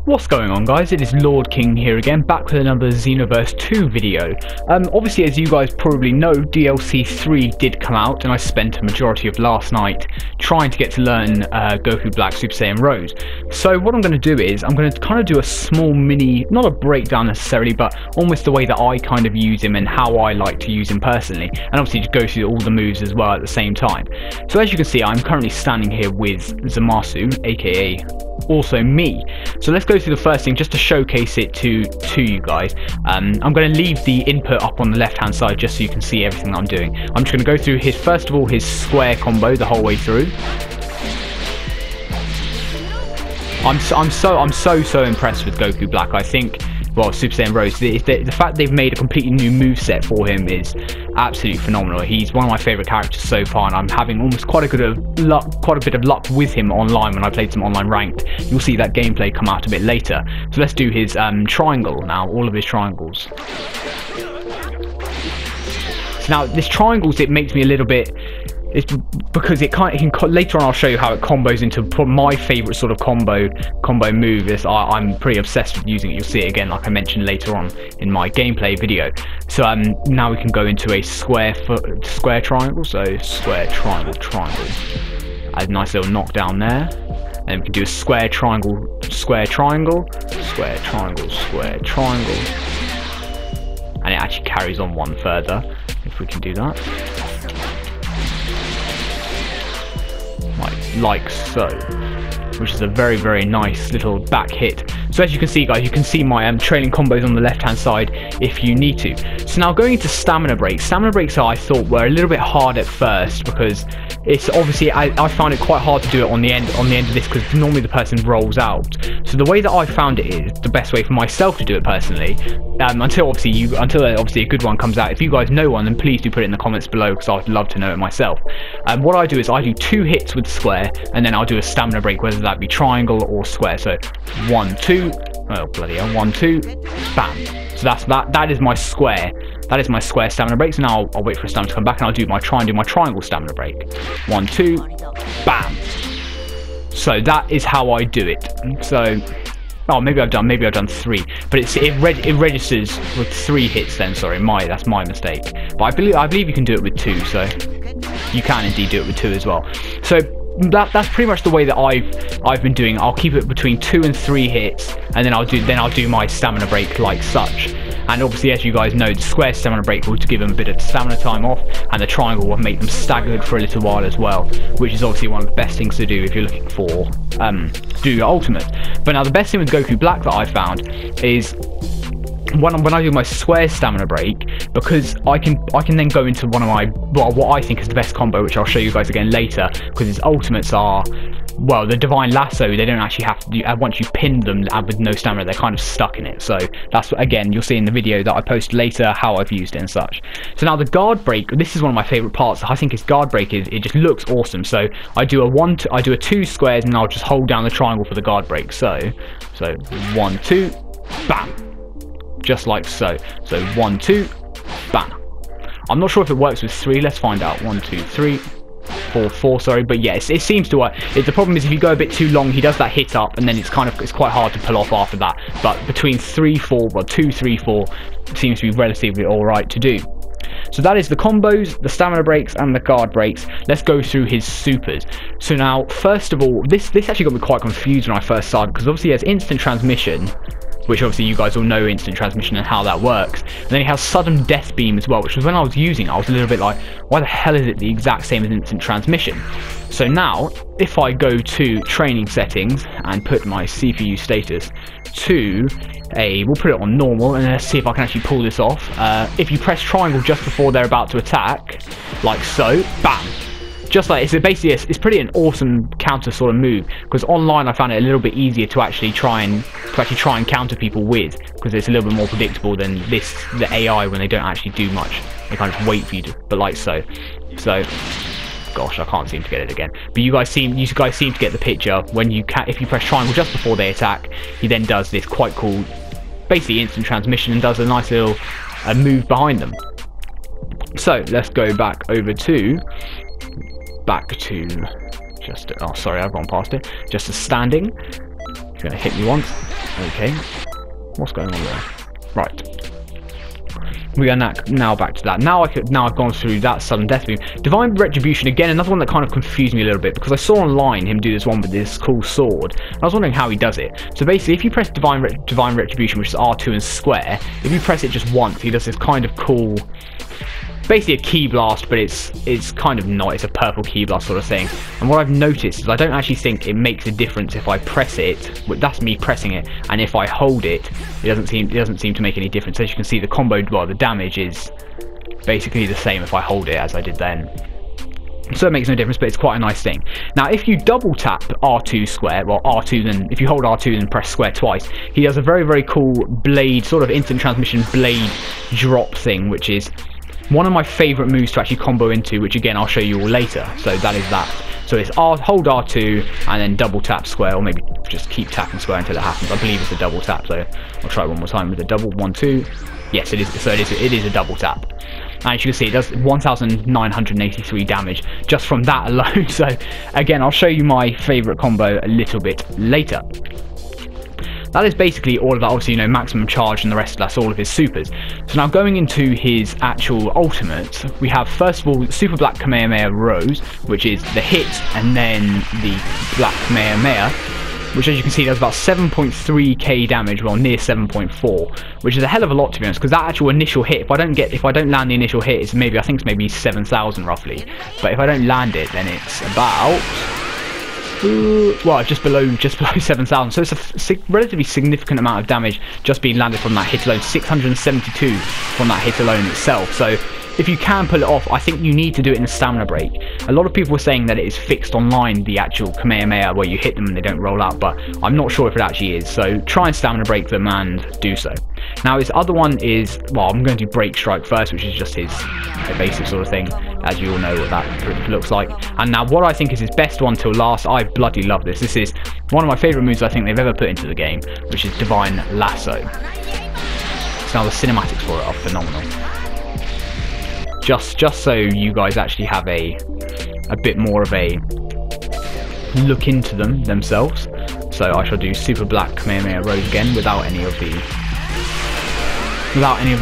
What's going on, guys? It is LordKing here again, back with another Xenoverse 2 video. Obviously, as you guys probably know, DLC 3 did come out, and I spent a majority of last night trying to get to learn Goku Black Super Saiyan Rose. So what I'm going to do is, I'm going to kind of do a small mini, not a breakdown necessarily, but almost the way that I kind of use him and how I like to use him personally, and obviously to go through all the moves as well at the same time. So as you can see, I'm currently standing here with Zamasu, aka also me. So let's go through the first thing just to showcase it to you guys. I'm going to leave the input up on the left hand side just so you can see everything that I'm doing. I'm just going to go through his, first of all, his square combo the whole way through. I'm so impressed with Goku Black. I think, well, Super Saiyan Rose, the fact they've made a completely new moveset for him is absolutely phenomenal. He's one of my favourite characters so far, and I'm having almost quite a bit of luck with him online when I played some online ranked. You'll see that gameplay come out a bit later. So let's do his triangle now, all of his triangles. So now this triangles, it makes me a little bit... It's because it can later on I'll show you how it combos into my favourite sort of combo move. I'm pretty obsessed with using it. You'll see it again, like I mentioned later on in my gameplay video. So now we can go into a square triangle. So square triangle. Add a nice little knockdown there. And we can do a square triangle, square triangle, square triangle, square triangle. And it actually carries on one further if we can do that. Like so, which is a very nice little back hit. So as you can see, guys, you can see my trailing combos on the left hand side if you need to. So now going into stamina breaks. Stamina breaks I thought were a little bit hard at first because it's obviously I found it quite hard to do it on the end of this because normally the person rolls out. So the way that I found it is the best way for myself to do it personally. Until obviously a good one comes out. If you guys know one, then please do put it in the comments below because I'd love to know it myself. What I do is I do 2 hits with square, and then I'll do a stamina break, whether that be triangle or square. So 1, 2, oh bloody hell, 1, 2, bam. So that is my square. That is my square stamina break. So now I'll wait for a stamina to come back, and I'll do my triangle stamina break. 1, 2, bam. So that is how I do it. So. Oh, maybe I've done 3, but it registers with 3 hits. Then sorry, that's my mistake. But I believe you can do it with 2, so you can indeed do it with 2 as well. So that's pretty much the way that I've been doing. I'll keep it between 2 and 3 hits, and then I'll do my stamina break like such. And obviously, as you guys know, the square stamina break will give them a bit of stamina time off, and the triangle will make them staggered for a little while as well, which is obviously one of the best things to do if you're looking for do your ultimate. But now the best thing with Goku Black that I found is when I do my square stamina break, because I can then go into one of my, well, what I think is the best combo, which I'll show you guys again later, because his ultimates are, well, the Divine Lasso, they don't actually have to do, once you pin them with no stamina, they're kind of stuck in it. So that's, again, you'll see in the video that I post later how I've used it and such. So now the guard break, this is one of my favourite parts. I think his guard break it just looks awesome. So I do a 2 squares, and I'll just hold down the triangle for the guard break. So 1, 2, bam. Just like so. So 1, 2, bam. I'm not sure if it works with 3. Let's find out. 1, 2, 3. 4, sorry, but yes, it seems to work. The problem is if you go a bit too long, he does that hit up, and then it's quite hard to pull off after that. But between 3, 4, well, 2, 3, 4 seems to be relatively alright to do. So that is the combos, the stamina breaks, and the guard breaks. Let's go through his supers. So now, first of all, this actually got me quite confused when I first started, because obviously he has instant transmission, which obviously you guys all know instant transmission and how that works. And then he has sudden death beam as well, which was when I was using it, I was a little bit like, why the hell is it the exact same as instant transmission? So now, if I go to training settings and put my CPU status to we'll put it on normal, and let's see if I can actually pull this off. If you press triangle just before they're about to attack, like so, bam. Just like, it's pretty an awesome counter sort of move, because online I found it a little bit easier to actually try and counter people with, because it's a little bit more predictable than the AI when they don't actually do much. They kind of wait for you to, but like so. Gosh, I can't seem to get it again. But you guys seem to get the picture. When if you press triangle just before they attack, he then does this quite cool, basically instant transmission, and does a nice little move behind them. So let's go back to just, oh sorry, I've gone past it, just a standing. He's going to hit me once, Okay. What's going on there? Right. We are now back to that. Now I've gone through that sudden death beam. Divine Retribution, again, another one that kind of confused me a little bit, because I saw online him do this one with this cool sword. I was wondering how he does it. So basically, if you press Divine Retribution, which is R2 and square, if you press it just once, he does this kind of cool, basically a key blast, but it's kind of not. It's a purple key blast sort of thing. And what I've noticed is I don't actually think it makes a difference if I press it. That's me pressing it, and if I hold it, it doesn't seem to make any difference. As you can see, the combo, well, the damage is basically the same if I hold it as I did then. So it makes no difference, but it's quite a nice thing. Now, if you double tap R2 square, well, R2, then if you hold R2 and press square twice, he does a very, very cool blade, sort of instant transmission blade drop thing, which is one of my favourite moves to actually combo into, which again I'll show you all later. So that is that. So it's hold R2 and then double tap square, or maybe just keep tapping square until it happens. I believe it's a double tap, so I'll try one more time with a double 1, 2. Yes, it is. So it is a double tap. And as you can see, it does 1,983 damage just from that alone. So again, I'll show you my favourite combo a little bit later. That is basically all of that. Obviously, you know, maximum charge and the rest, that's all of his supers. So now going into his actual ultimates, we have first of all Super Black Kamehameha Rose, which is the hit, and then the Black Kamehameha, which as you can see does about 7.3k damage, well, near 7.4, which is a hell of a lot, to be honest, because that actual initial hit, if I don't land the initial hit, it's maybe, I think it's maybe 7,000 roughly, but if I don't land it, then it's about, well, just below 7,000. So it's a relatively significant amount of damage just being landed from that hit alone. 672 from that hit alone itself. So if you can pull it off, I think you need to do it in a stamina break. A lot of people were saying that it is fixed online, the actual Kamehameha, where you hit them and they don't roll out, but I'm not sure if it actually is. So try and stamina break them and do so. Now his other one is, well, I'm going to do Break Strike first, which is just his evasive sort of thing, as you all know what that looks like. And now what I think is his best one till last, I bloody love this. This is one of my favourite moves I think they've ever put into the game, which is Divine Lasso. So now the cinematics for it are phenomenal. Just so you guys actually have a bit more of a look into them themselves. So I shall do Super Black Kamehameha Rose again without any of the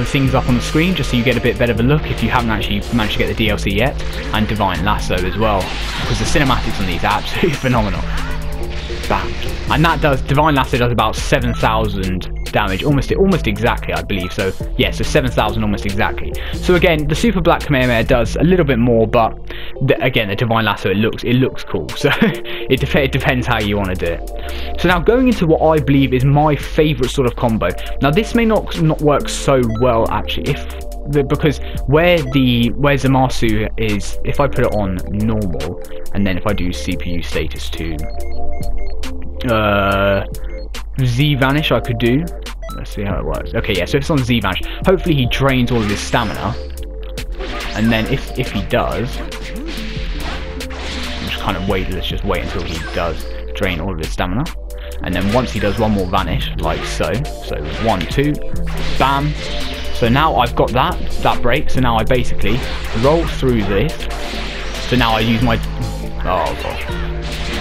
things up on the screen, just so you get a bit better of a look if you haven't actually managed to get the DLC yet, and Divine Lasso as well, because the cinematics on these are absolutely phenomenal. Bam. And that does, Divine Lasso does about 7,000 damage, almost exactly, I believe. So yeah, so 7,000 almost exactly. So again, the Super Black Kamehameha does a little bit more, but again, the Divine Lasso, it looks cool. So it depends how you want to do it. So now going into what I believe is my favourite sort of combo. Now this may not work so well actually, because where Zamasu is, if I put it on normal, and then if I do CPU status to Z Vanish, I could do. Let's see how it works. Okay, yeah, so if it's on Z Vanish, hopefully he drains all of his stamina, and then if he does, let's just wait until he does drain all of his stamina, and then once he does one more Vanish, like so 1, 2, bam. So now I've got that break, so now I basically roll through this, so now I use my, oh gosh,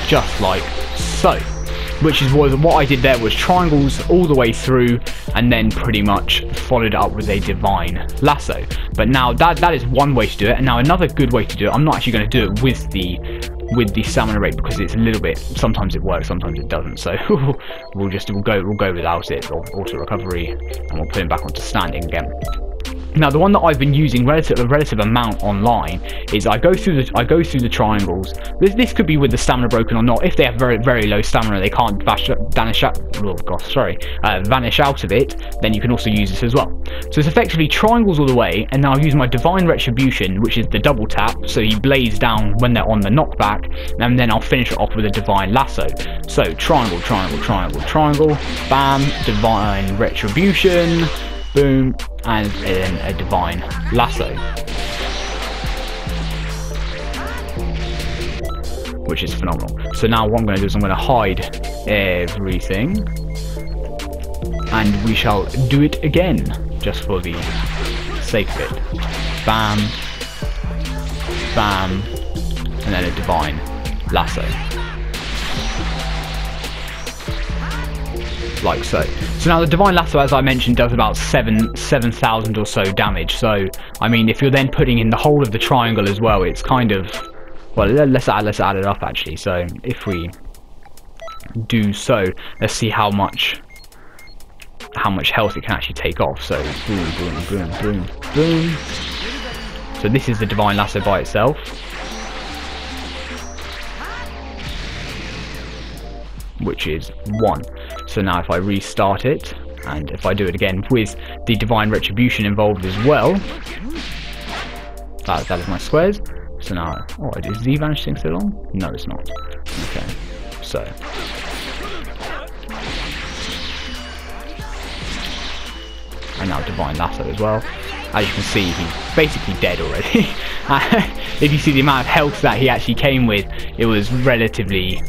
just like so. Which was what I did there, was triangles all the way through, and then pretty much followed it up with a Divine Lasso. But now that is one way to do it, and now another good way to do it, I'm not actually going to do it with the stamina rate, because it's a little bit, sometimes it works, sometimes it doesn't. So we'll go without it, or auto recovery, and we'll put him back onto standing again. Now the one that I've been using a relative amount online is I go through the triangles. This could be with the stamina broken or not. If they have very, very low stamina, they can't vanish out of it, then you can also use this as well. So it's effectively triangles all the way, and now I'll use my Divine Retribution, which is the double tap, so he blades down when they're on the knockback, and then I'll finish it off with a Divine Lasso. So triangle, triangle, triangle, triangle, bam, Divine Retribution, boom, and then a Divine Lasso, which is phenomenal. So now what I'm going to do is I'm going to hide everything, and we shall do it again, just for the sake of it. Bam, bam, and then a Divine Lasso. like so. So now the Divine Lasso, as I mentioned, does about 7,000 or so damage. So I mean, if you're then putting in the whole of the triangle as well, it's kind of, well, let's add it up actually. So if we do so, let's see how much health it can actually take off. So boom, boom, boom, boom, boom. So this is the Divine Lasso by itself. Which is 1. So now if I restart it, and if I do it again with the Divine Retribution involved as well, that is my squares. So now, oh, is Z vanishing still on? No, it's not. Okay, so and now Divine Lasso as well. As you can see, he's basically dead already. If you see the amount of health that he actually came with, it was relatively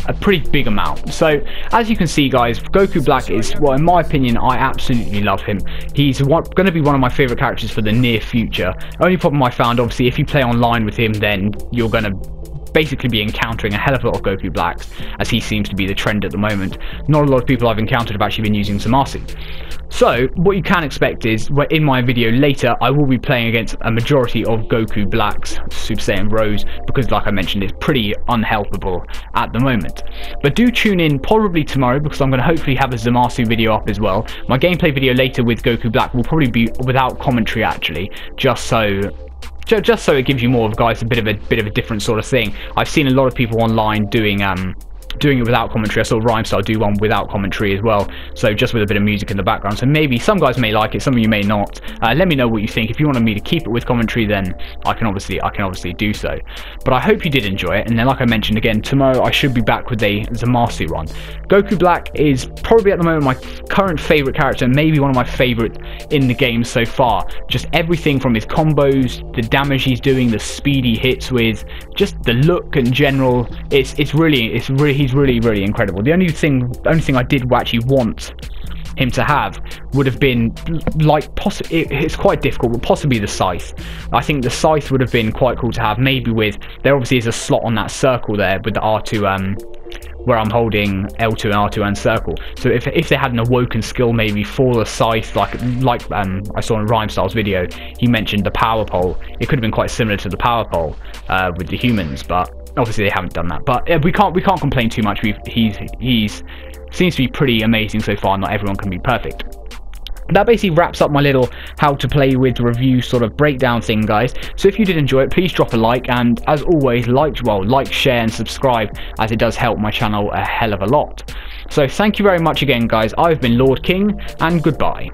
a pretty big amount. So as you can see, guys, Goku Black is, well, in my opinion, I absolutely love him. He's going to be one of my favorite characters for the near future. Only problem I found, obviously, if you play online with him, then you're going to basically be encountering a hell of a lot of Goku Blacks, as he seems to be the trend at the moment. Not a lot of people I've encountered have actually been using Zamasu. So what you can expect is, in my video later, I will be playing against a majority of Goku Blacks, Super Saiyan Rose, because like I mentioned, it's pretty unhelpable at the moment. But do tune in probably tomorrow, because I'm going to hopefully have a Zamasu video up as well. My gameplay video later with Goku Black will probably be without commentary actually, just so it gives you more of, guys, a bit of a different sort of thing. I've seen a lot of people online doing it without commentary. I saw Rhymestyle do one without commentary as well, so just with a bit of music in the background. So maybe some guys may like it, some of you may not. Let me know what you think. If you wanted me to keep it with commentary, then I can obviously do so. But I hope you did enjoy it, and then like I mentioned again, tomorrow I should be back with a Zamasu run. Goku Black is probably at the moment my current favourite character, and maybe one of my favourite in the game so far. Just everything from his combos, the damage he's doing, the speed he hits with, just the look in general. He's really incredible. The only thing I did actually want him to have would have been, like, it's quite difficult, but possibly the scythe. I think the scythe would have been quite cool to have, maybe with, there obviously is a slot on that circle there with the R2, where I'm holding L2 and R2 and circle. So if they had an awoken skill maybe for the scythe, like I saw in Rhymestyle's video, he mentioned the power pole. It could have been quite similar to the power pole with the humans, but obviously they haven't done that. But we can't complain too much. He's seems to be pretty amazing so far. Not everyone can be perfect. That basically wraps up my little how to play with review sort of breakdown thing, guys. So if you did enjoy it, please drop a like, and as always, like, share and subscribe, as it does help my channel a hell of a lot. So thank you very much again, guys. I've been LordKing, and goodbye.